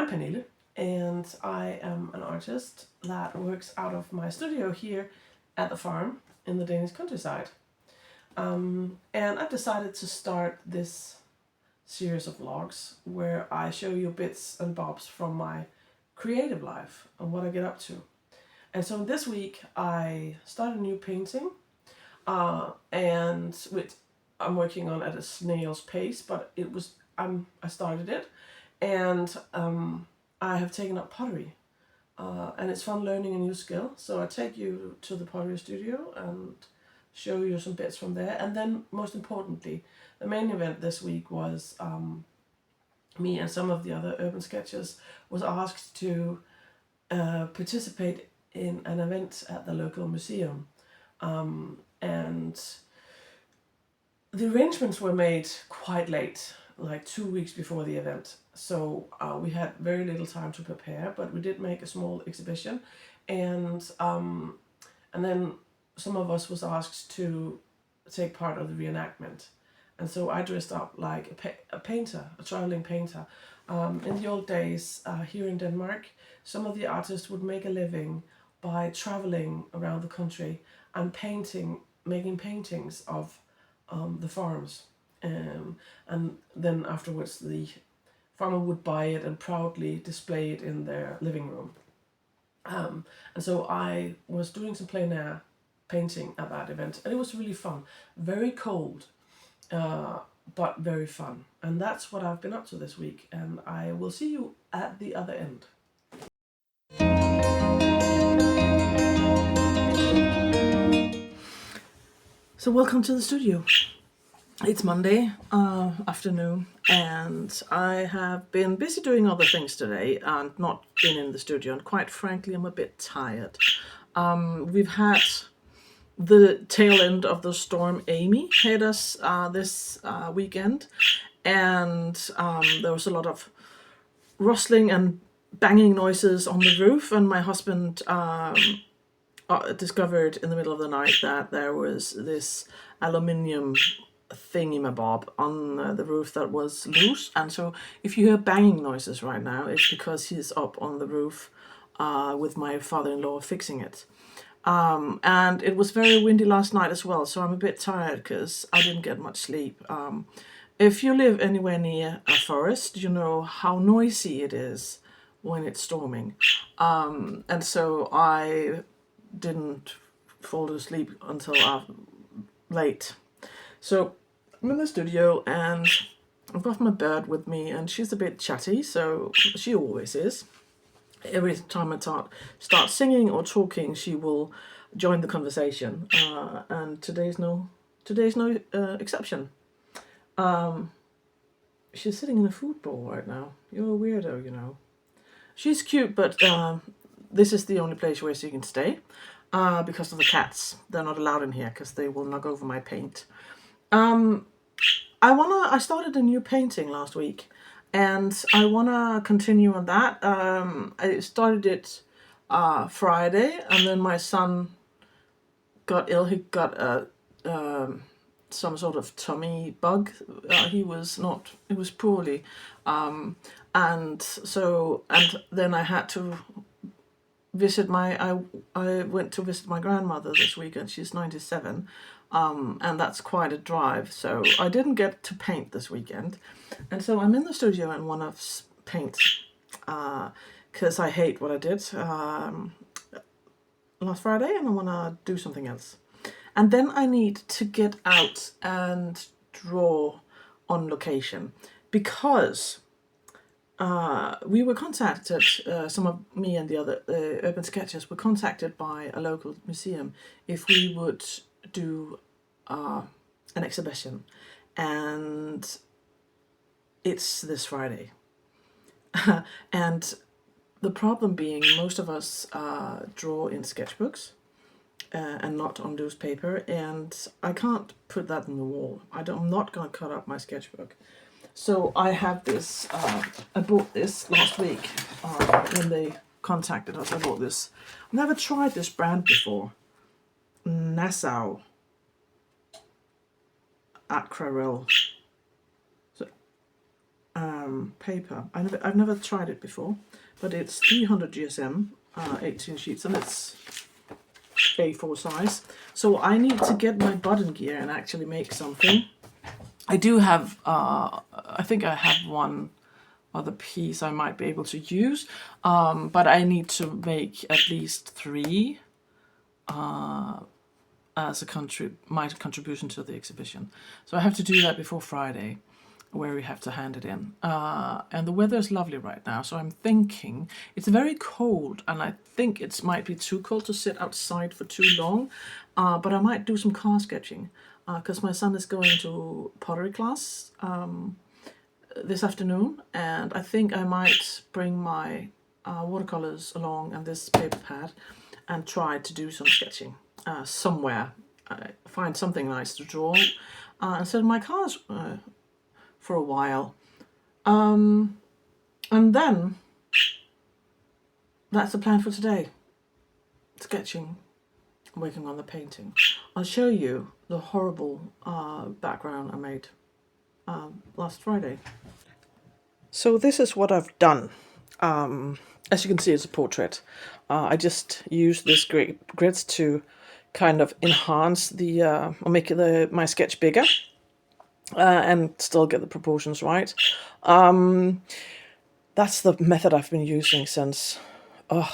I'm Pernille, and I am an artist that works out of my studio here at the farm in the Danish countryside. And I've decided to start this series of vlogs where I show you bits and bobs from my creative life and what I get up to. And so this week I started a new painting, and which I'm working on at a snail's pace, but I started it, and I have taken up pottery, and it's fun learning a new skill. So I take you to the pottery studio and show you some bits from there, and then most importantly, the main event this week was me and some of the other urban sketchers was asked to participate in an event at the local museum, and the arrangements were made quite late, like 2 weeks before the event. So we had very little time to prepare, but we did make a small exhibition, and then some of us was asked to take part of the reenactment. And so I dressed up like a painter, a traveling painter. In the old days, here in Denmark, some of the artists would make a living by traveling around the country and making paintings of the farms. And then afterwards the farmer would buy it and proudly display it in their living room. And so I was doing some plein air painting at that event, and it was really fun. Very cold, but very fun. And that's what I've been up to this week, and I will see you at the other end. So welcome to the studio. It's Monday afternoon, and I have been busy doing other things today and not been in the studio, and quite frankly I'm a bit tired. We've had the tail end of the storm Amy hit us this weekend, and there was a lot of rustling and banging noises on the roof, and my husband discovered in the middle of the night that there was this aluminium thingy-mabob on the roof that was loose. And so if you hear banging noises right now, it's because he's up on the roof with my father-in-law fixing it. And it was very windy last night as well, so I'm a bit tired because I didn't get much sleep. If you live anywhere near a forest, you know how noisy it is when it's storming. And so I didn't fall asleep until late. So I'm in the studio, and I've got my bird with me, and she's a bit chatty, so she always is. Every time I start singing or talking, she will join the conversation, and today's no exception. She's sitting in a food bowl right now. You're a weirdo, you know. She's cute, but this is the only place where she can stay because of the cats. They're not allowed in here because they will knock over my paint. I started a new painting last week, and I wanna continue on that. I started it Friday, and then my son got ill. He got some sort of tummy bug. He was poorly, and then I had to visit I went to visit my grandmother this weekend. She's 97, and that's quite a drive, so I didn't get to paint this weekend. And so I'm in the studio and want to paint because I hate what I did last Friday, and I want to do something else. And then I need to get out and draw on location, because we were contacted, some of me and the other urban sketchers were contacted by a local museum if we would do an exhibition, and it's this Friday. And the problem being, most of us draw in sketchbooks and not on loose paper, and I can't put that on the wall. I'm not going to cut up my sketchbook. So I have this, I bought this last week when they contacted us. I bought this. I've never tried this brand before. Nassau Aquarel. So paper. I've never tried it before, but it's 300 GSM, 18 sheets, and it's A4 size. So I need to get my button gear and actually make something. I do have, I think I have one other piece I might be able to use, but I need to make at least 3 as my contribution to the exhibition. So I have to do that before Friday, where we have to hand it in. And the weather is lovely right now, so I'm thinking it's very cold, and I think it might be too cold to sit outside for too long, but I might do some car sketching, because my son is going to pottery class this afternoon, and I think I might bring my watercolors along and this paper pad and try to do some sketching somewhere. Find something nice to draw and sit in my cars for a while. And then that's the plan for today. Sketching, working on the painting. I'll show you the horrible background I made last Friday. So this is what I've done. As you can see, it's a portrait. I just used this grids to kind of enhance the, or make my sketch bigger, and still get the proportions right. That's the method I've been using since I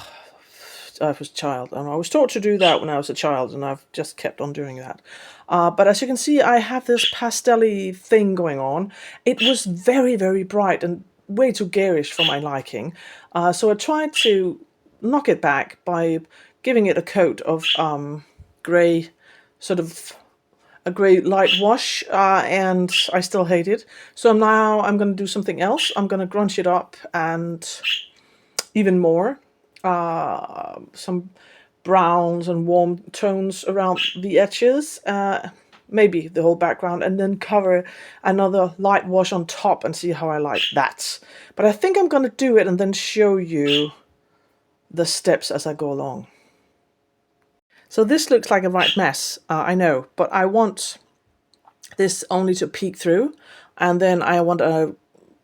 was a child. I was taught to do that when I was a child, and I've just kept on doing that. But as you can see, I have this pastel-y thing going on. It was very, very bright and way too garish for my liking. So I tried to knock it back by giving it a coat of grey, sort of a grey light wash, and I still hate it. So now I'm going to do something else. I'm going to grunge it up and even more. Some browns and warm tones around the edges, maybe the whole background, and then cover another light wash on top and see how I like that. But I think I'm going to do it and then show you the steps as I go along. So this looks like a right mess, I know, but I want this only to peek through, and then I want a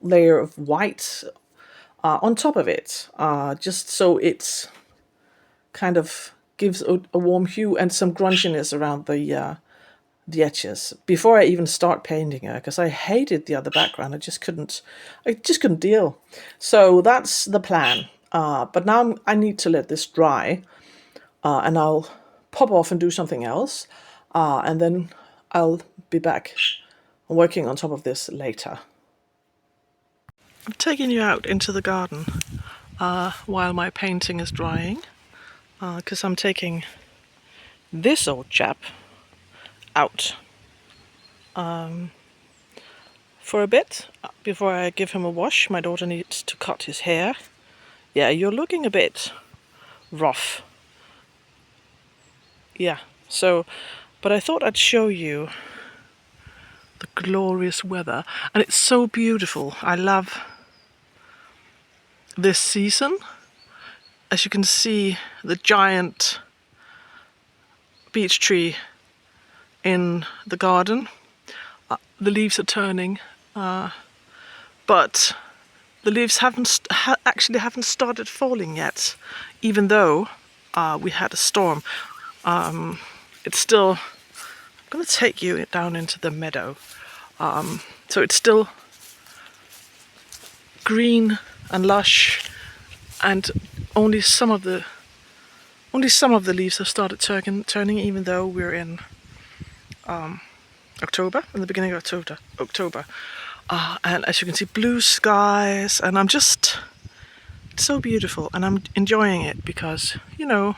layer of white on top of it, just so it's kind of gives a warm hue and some grunchiness around the edges before I even start painting her, because I hated the other background. I just couldn't deal. So that's the plan. But now I need to let this dry, and I'll pop off and do something else, and then I'll be back working on top of this later. I'm taking you out into the garden while my painting is drying, because I'm taking this old chap out for a bit before I give him a wash. My daughter needs to cut his hair. Yeah, you're looking a bit rough. Yeah, so, but I thought I'd show you the glorious weather, and it's so beautiful. I love this season. As you can see, the giant beech tree in the garden. The leaves are turning, but the leaves actually haven't started falling yet, even though we had a storm. It's still, I'm going to take you down into the meadow. So it's still green and lush, and only some of the leaves have started turning, even though we're in October, in the beginning of October. And as you can see, blue skies, and it's so beautiful, and I'm enjoying it because, you know,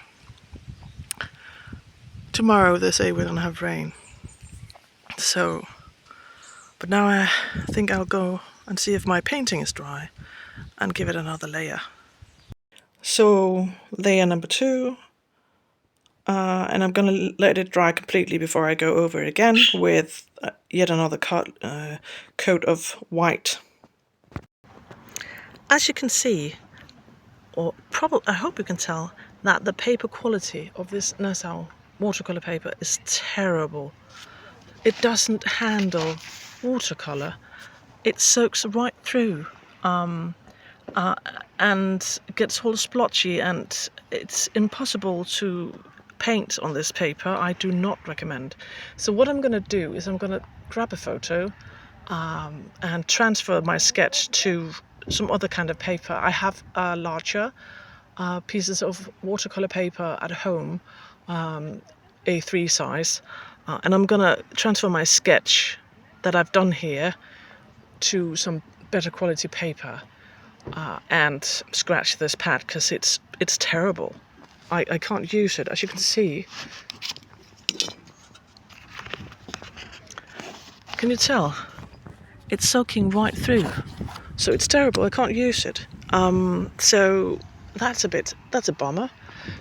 tomorrow they say we're gonna have rain. So, but now I think I'll go and see if my painting is dry and give it another layer. So, layer number 2. And I'm going to let it dry completely before I go over it again with yet another coat of white. As you can see, or probably I hope you can tell, that the paper quality of this Nassau watercolor paper is terrible. It doesn't handle watercolor it soaks right through. And gets all splotchy, and it's impossible to paint on this paper. I do not recommend. So what I'm going to do is I'm going to grab a photo and transfer my sketch to some other kind of paper. I have larger pieces of watercolor paper at home, A3 size, and I'm going to transfer my sketch that I've done here to some better quality paper. And scratch this pad because it's terrible. I can't use it, as you can see. Can you tell? It's soaking right through, so it's terrible. I can't use it. So that's a bummer.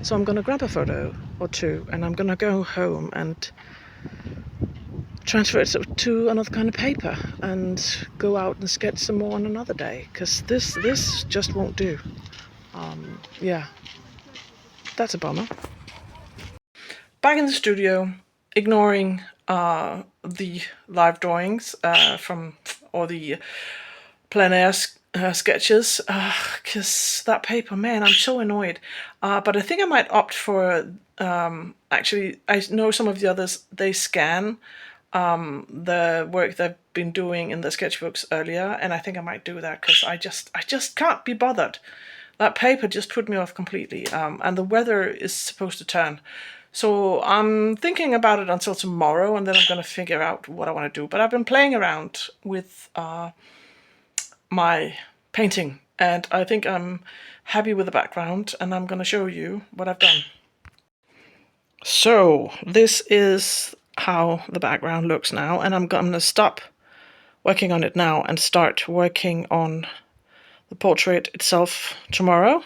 So I'm gonna grab a photo or two, and I'm gonna go home and transfer it to another kind of paper and go out and sketch some more on another day, because this just won't do. Yeah, that's a bummer. Back in the studio, ignoring the live drawings or the plein air sketches, because that paper, man, I'm so annoyed. But I think I might opt for, actually, I know some of the others, they scan the work they've been doing in the sketchbooks earlier, and I think I might do that because I just can't be bothered. That paper just put me off completely, and the weather is supposed to turn. So I'm thinking about it until tomorrow, and then I'm going to figure out what I want to do. But I've been playing around with my painting, and I think I'm happy with the background, and I'm going to show you what I've done. So this is how the background looks now, and I'm going to stop working on it now and start working on the portrait itself tomorrow,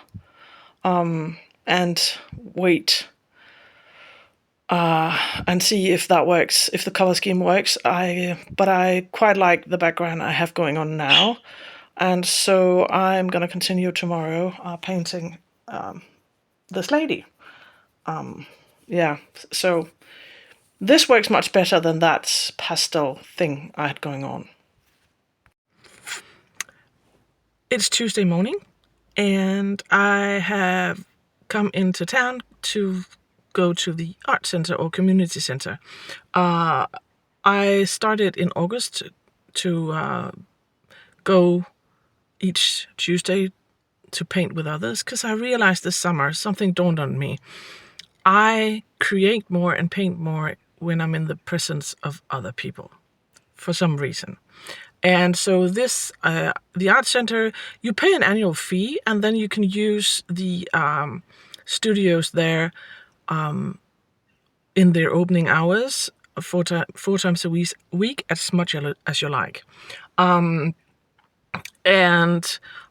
and wait and see if that works, if the color scheme works. But I quite like the background I have going on now, and so I'm going to continue tomorrow painting this lady. Yeah, so this works much better than that pastel thing I had going on. It's Tuesday morning, and I have come into town to go to the art center or community center. I started in August to go each Tuesday to paint with others, because I realized this summer something dawned on me. I create more and paint more when I'm in the presence of other people, for some reason. And so this, the art center, you pay an annual fee, and then you can use the studios there in their opening hours, four times a week, as much as you like. And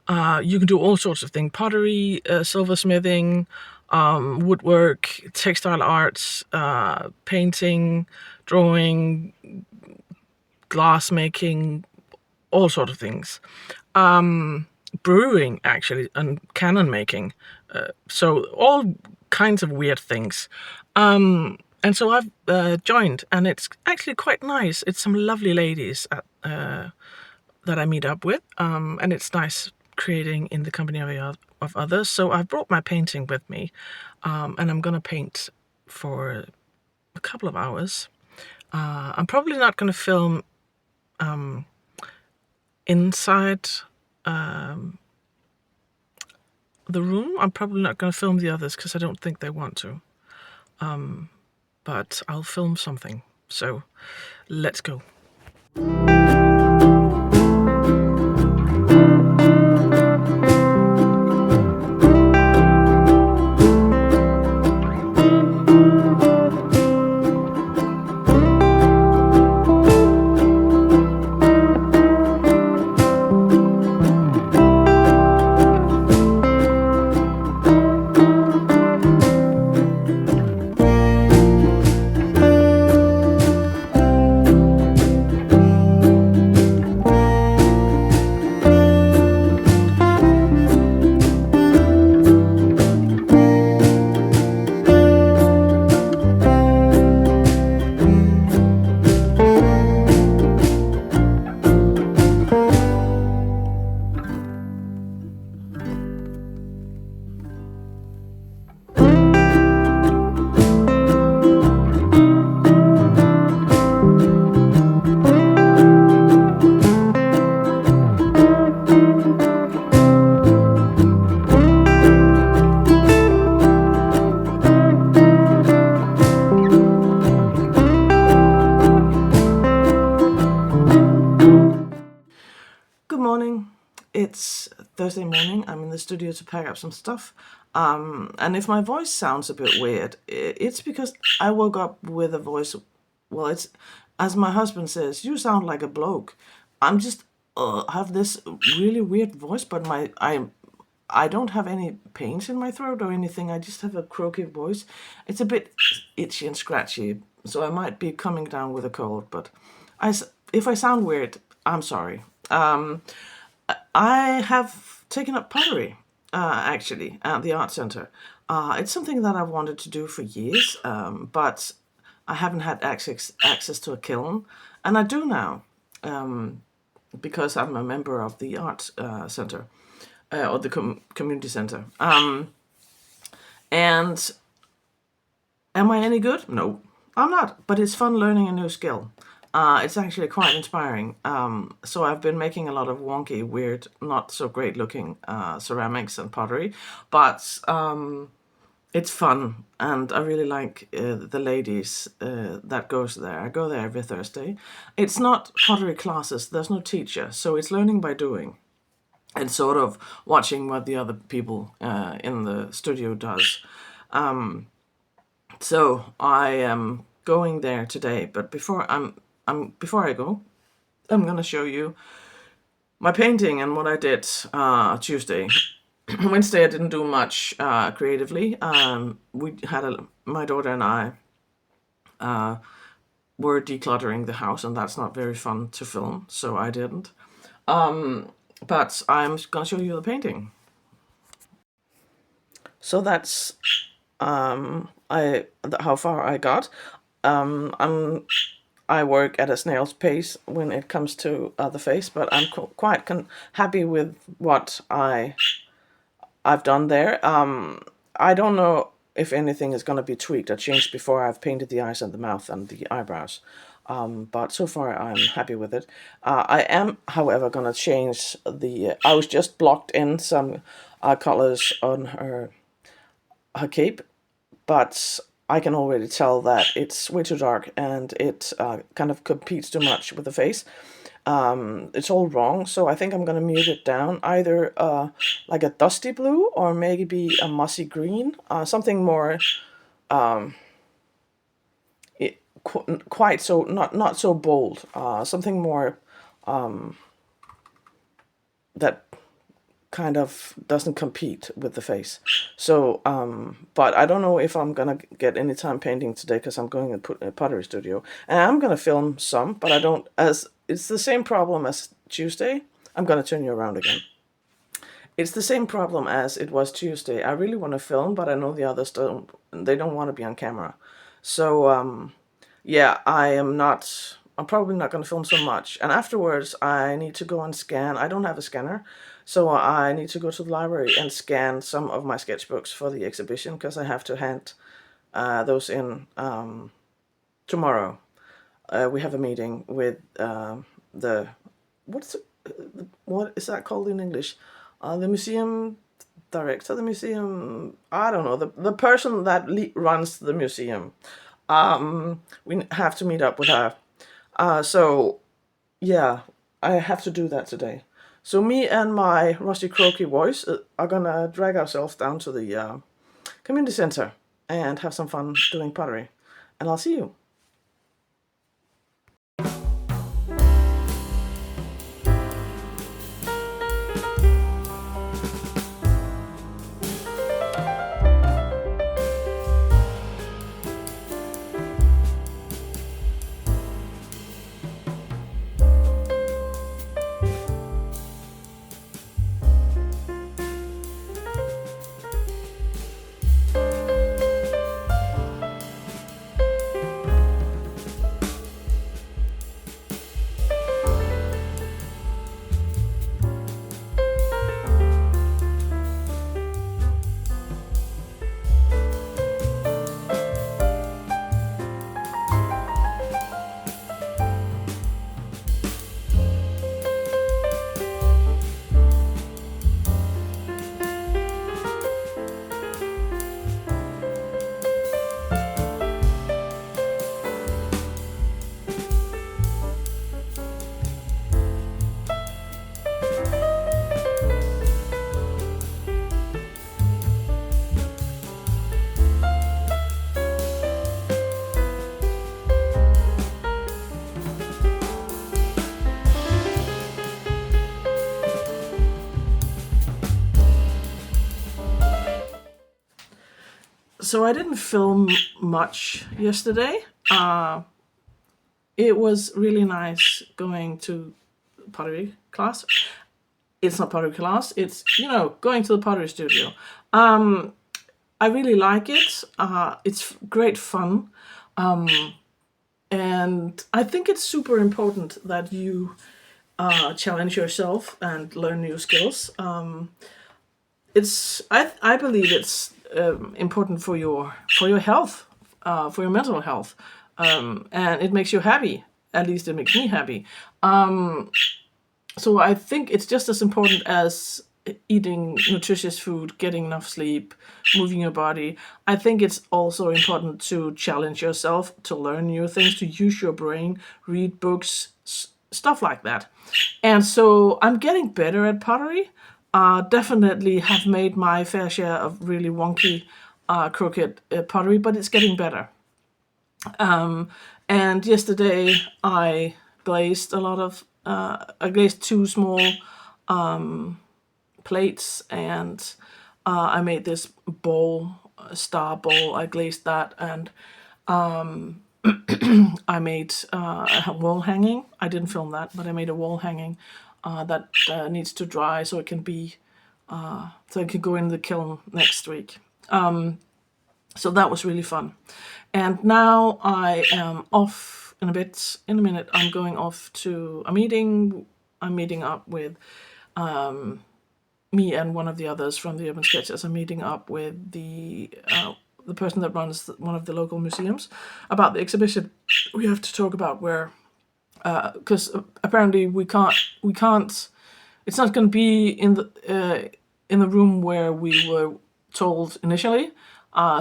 you can do all sorts of things: pottery, silversmithing, woodwork, textile arts, painting, drawing, glass making, all sorts of things. Brewing, actually, and cannon making. So all kinds of weird things. And so I've joined, and it's actually quite nice. It's some lovely ladies that I meet up with, and it's nice creating in the company of others. So I've brought my painting with me, and I'm going to paint for a couple of hours. I'm probably not going to film inside the room. I'm probably not going to film the others because I don't think they want to. But I'll film something. So let's go. It's Thursday morning. I'm in the studio to pack up some stuff. And if my voice sounds a bit weird, it's because I woke up with a voice. Well, it's as my husband says, you sound like a bloke. I'm just have this really weird voice, but I don't have any pains in my throat or anything. I just have a croaky voice. It's a bit itchy and scratchy, so I might be coming down with a cold. But if I sound weird, I'm sorry. I have taken up pottery, actually, at the art center. It's something that I've wanted to do for years, but I haven't had access to a kiln, and I do now, because I'm a member of the art center, or the community center. And am I any good? No, I'm not. But it's fun learning a new skill. It's actually quite inspiring. So I've been making a lot of wonky, weird, not so great looking ceramics and pottery, but it's fun, and I really like the ladies that goes there. I go there every Thursday. It's not pottery classes. There's no teacher, so it's learning by doing, and sort of watching what the other people in the studio does. So I am going there today, but before I go, I'm gonna show you my painting and what I did Tuesday. Wednesday I didn't do much creatively. We had my daughter and I were decluttering the house, and that's not very fun to film, so I didn't. But I'm gonna show you the painting. So that's how far I got. I work at a snail's pace when it comes to the face, but I'm quite happy with what I've done there. I don't know if anything is going to be tweaked or changed before I've painted the eyes and the mouth and the eyebrows. But so far I'm happy with it. I am, however, going to change the... I was just blocked in some colors on her cape, but I can already tell that it's way too dark, and it kind of competes too much with the face. It's all wrong, so I think I'm gonna mute it down, either like a dusty blue or maybe a mossy green, something more quite so not so bold, something more that kind of doesn't compete with the face. So, but I don't know if I'm gonna get any time painting today, because I'm going to put a pottery studio, and I'm gonna film some, but I don't, as it's the same problem as Tuesday. I'm gonna turn you around again. It's the same problem as it was Tuesday. I really want to film, but I know the others don't. They don't want to be on camera. So, yeah, I'm probably not going to film so much. And afterwards, I need to go and scan. I don't have a scanner, so I need to go to the library and scan some of my sketchbooks for the exhibition, because I have to hand those in tomorrow. We have a meeting with what is that called in English? The museum director, the museum, I don't know, the person that runs the museum. We have to meet up with her. So, yeah, I have to do that today. So me and my rusty croaky voice are gonna drag ourselves down to the community center and have some fun doing pottery. And I'll see you. So I didn't film much yesterday. It was really nice going to pottery class. It's not pottery class. It's going to the pottery studio. I really like it. It's great fun, and I think it's super important that you challenge yourself and learn new skills. I believe it's important for your health, for your mental health, and it makes you happy. At least it makes me happy. So I think it's just as important as eating nutritious food, getting enough sleep, moving your body. I think it's also important to challenge yourself, to learn new things, to use your brain, read books, stuff like that. And so I'm getting better at pottery. Definitely have made my fair share of really wonky, crooked pottery, but it's getting better. And yesterday I glazed a lot of, I glazed two small plates, and I made this bowl, a star bowl. I glazed that, and I made a wall hanging. I didn't film that, but I made a wall hanging that needs to dry so it can be, so it can go in the kiln next week. So that was really fun. And now I am off in a minute. I'm going off to a meeting. I'm meeting up with me and one of the others from the Urban Sketches. I'm meeting up with the person that runs one of the local museums about the exhibition we have to talk about, where because apparently we can't. It's not going to be in the room where we were told initially.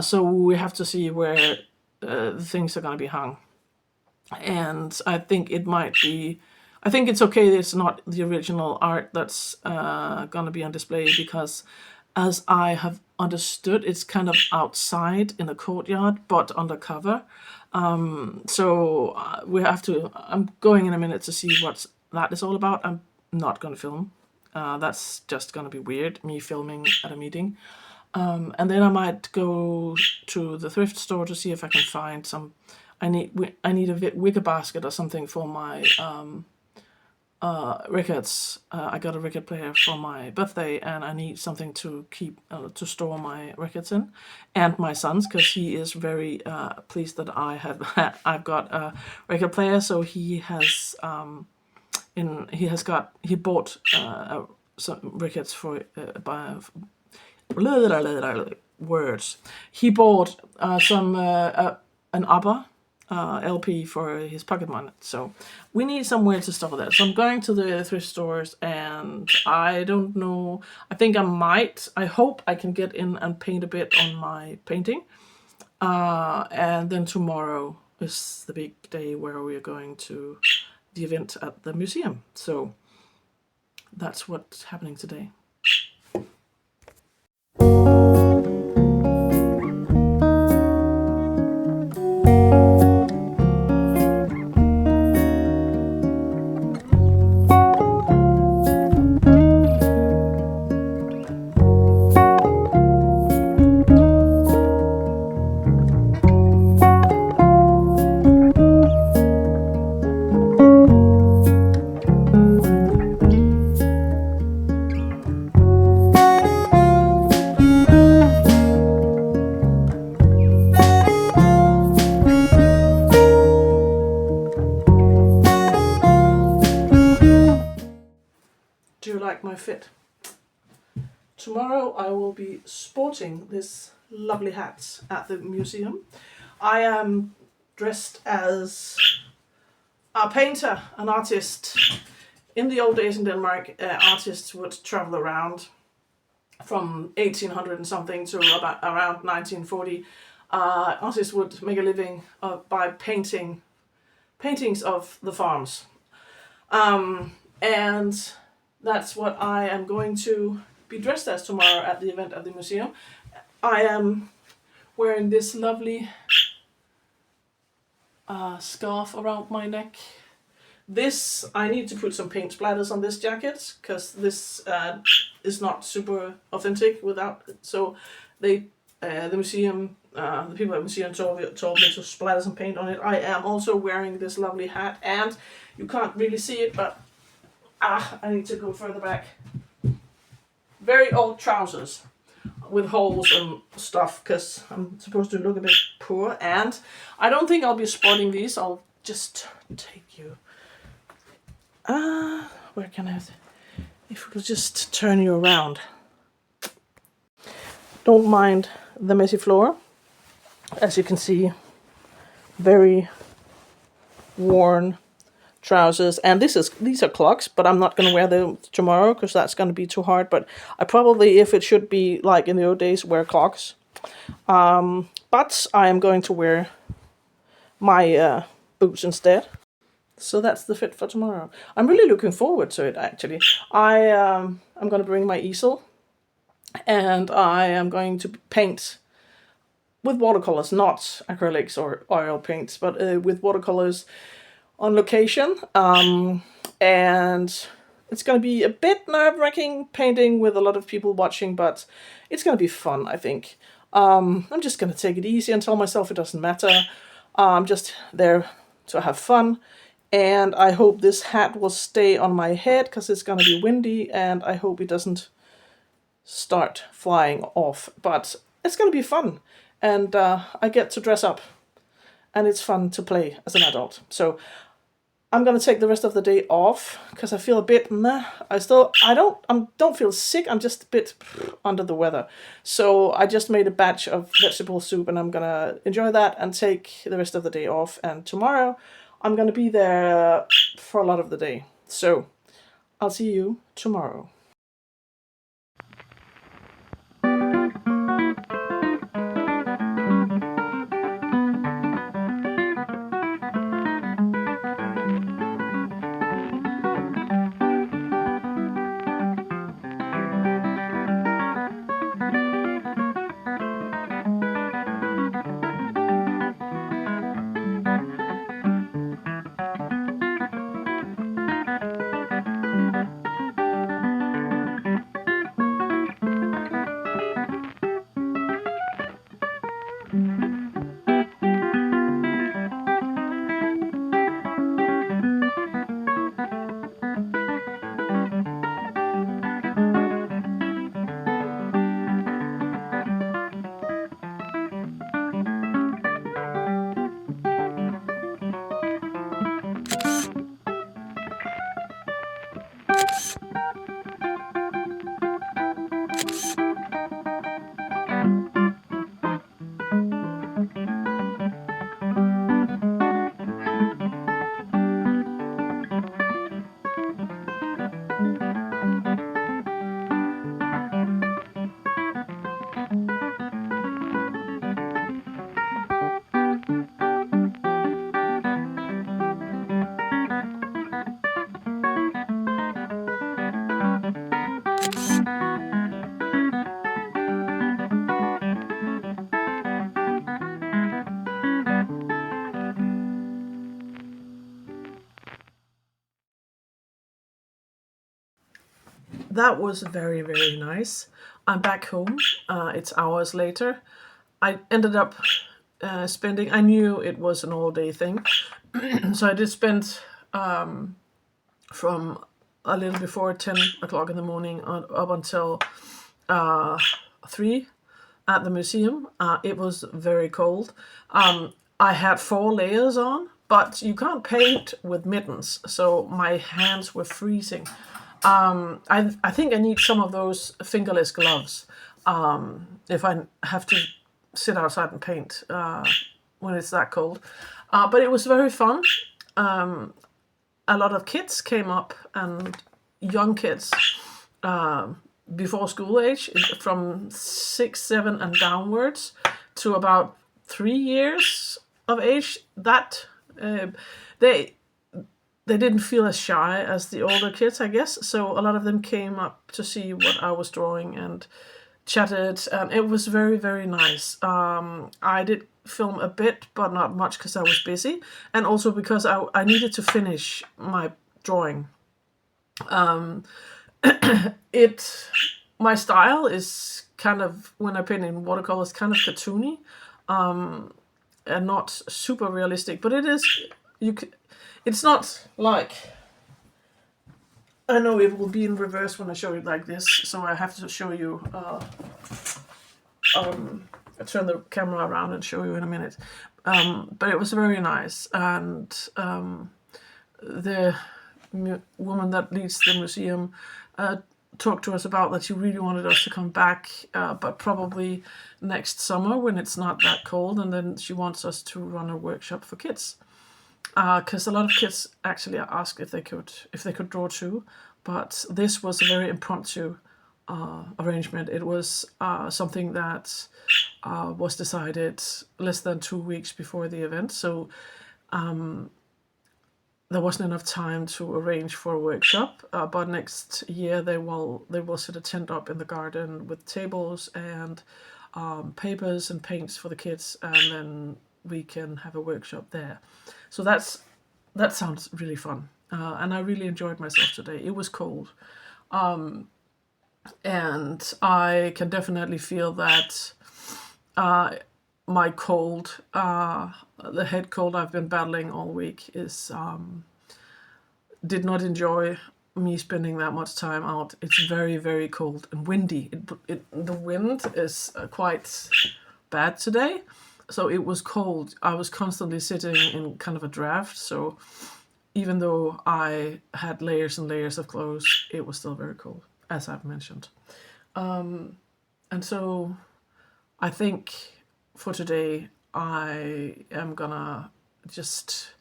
So we have to see where the things are going to be hung. And I think it might be. I think it's okay. It's not the original art that's going to be on display, because, as I have understood, it's kind of outside in the courtyard, but undercover. So we have to. I'm going in a minute to see what that is all about. I'm not going to film. That's just going to be weird, me filming at a meeting. And then I might go to the thrift store to see if I can find some. I need a wicker basket or something for my records. I got a record player for my birthday, and I need something to keep to store my records in, and my son's, because he is very pleased that I've got a record player. So he bought some records for by words. He bought an ABBA LP for his pocket money. So we need somewhere to store that. So I'm going to the thrift stores, and I don't know. I hope I can get in and paint a bit on my painting. And then tomorrow is the big day where we are going to the event at the museum. So that's what's happening today. Do you like my fit? Tomorrow I will be sporting this lovely hat at the museum. I am dressed as a painter, an artist. In the old days in Denmark, artists would travel around from 1800 and something to about around 1940. Artists would make a living by paintings of the farms. And that's what I am going to be dressed as tomorrow at the event at the museum. I am wearing this lovely scarf around my neck. This, I need to put some paint splatters on this jacket, because this is not super authentic without it. So they the museum, the people at the museum told me to splatter some paint on it. I am also wearing this lovely hat, and you can't really see it, but I need to go further back. Very old trousers with holes and stuff, because I'm supposed to look a bit poor, and I don't think I'll be sporting these. I'll just take you. Where can I? If we could just turn you around. Don't mind the messy floor. As you can see, very worn trousers, and these are clogs, but I'm not going to wear them tomorrow because that's going to be too hard. But I probably, if it should be like in the old days, wear clogs. But I am going to wear my boots instead. So that's the fit for tomorrow. I'm really looking forward to it, actually. I'm going to bring my easel, and I am going to paint with watercolors, not acrylics or oil paints, but with watercolors on location. And it's going to be a bit nerve-wracking painting with a lot of people watching, but it's going to be fun, I think. I'm just going to take it easy and tell myself it doesn't matter. I'm just there to have fun. And I hope this hat will stay on my head because it's going to be windy, and I hope it doesn't start flying off. But it's going to be fun, and I get to dress up, and it's fun to play as an adult. So I'm going to take the rest of the day off because I feel a bit meh. I don't feel sick. I'm just a bit under the weather. So I just made a batch of vegetable soup, and I'm going to enjoy that and take the rest of the day off. And tomorrow I'm going to be there for a lot of the day. So I'll see you tomorrow. That was very, very nice. I'm back home. It's hours later. I ended up spending, I knew it was an all-day thing, so I did spend from a little before 10 o'clock in the morning up until 3 at the museum. It was very cold. I had 4 layers on, but you can't paint with mittens, so my hands were freezing. I think I need some of those fingerless gloves if I have to sit outside and paint when it's that cold. But it was very fun. A lot of kids came up, and young kids before school age, from 6, 7 and downwards to about 3 years of age. That they didn't feel as shy as the older kids, I guess. So a lot of them came up to see what I was drawing and chatted, and it was very, very nice. I did film a bit, but not much because I was busy, and also because I needed to finish my drawing. My style is kind of, when I paint in watercolors, kind of cartoony, and not super realistic. But it is, it's not like, I know it will be in reverse when I show it like this, so I have to show you. I'll turn the camera around and show you in a minute. But it was very nice, and the woman that leads the museum talked to us about that she really wanted us to come back, but probably next summer when it's not that cold, and then she wants us to run a workshop for kids. Because a lot of kids actually asked if they could draw too, but this was a very impromptu arrangement. It was something that was decided less than 2 weeks before the event, so there wasn't enough time to arrange for a workshop. But next year they will set a tent up in the garden with tables and papers and paints for the kids, and then we can have a workshop there. So that sounds really fun, and I really enjoyed myself today. It was cold, and I can definitely feel that my cold, the head cold I've been battling all week, did not enjoy me spending that much time out. It's very, very cold and windy. The wind is quite bad today, so it was cold. I was constantly sitting in kind of a draft, so even though I had layers and layers of clothes, it was still very cold, as I've mentioned. And so I think for today I am gonna just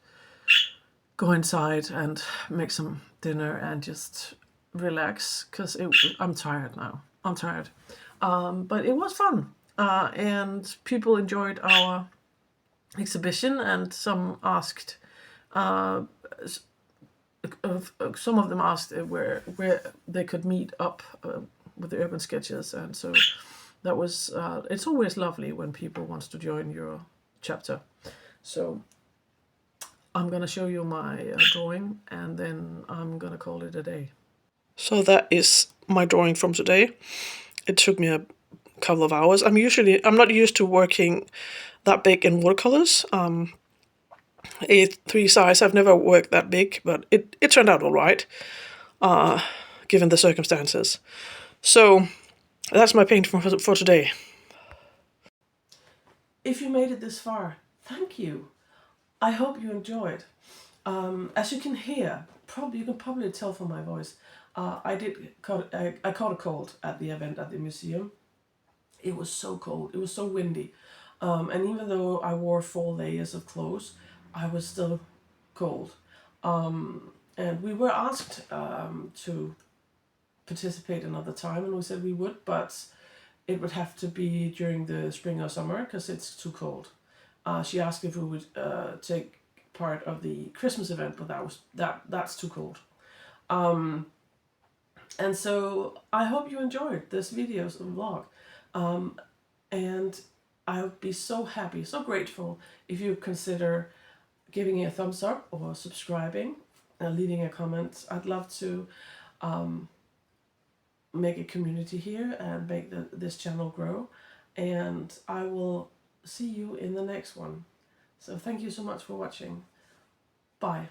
go inside and make some dinner and just relax, because I'm tired now. I'm tired. But it was fun, and people enjoyed our exhibition, and some asked, some of them asked where they could meet up with the urban sketches, and so that was. It's always lovely when people want to join your chapter. So I'm gonna show you my drawing, and then I'm gonna call it a day. So that is my drawing from today. It took me a couple of hours. I'm not used to working that big in watercolors. A3 size, I've never worked that big, but it turned out all right, given the circumstances. So that's my paint for today. If you made it this far, thank you. I hope you enjoyed. As you can hear, you can probably tell from my voice, I caught a cold at the event at the museum. It was so cold. It was so windy. And even though I wore 4 layers of clothes, I was still cold. And we were asked to participate another time, and we said we would, but it would have to be during the spring or summer because it's too cold. She asked if we would take part of the Christmas event, but that's too cold. And so I hope you enjoyed this video's vlog. And I would be so happy, so grateful if you consider giving me a thumbs up or subscribing and leaving a comment. I'd love to make a community here and make this channel grow. And I will see you in the next one. So thank you so much for watching. Bye.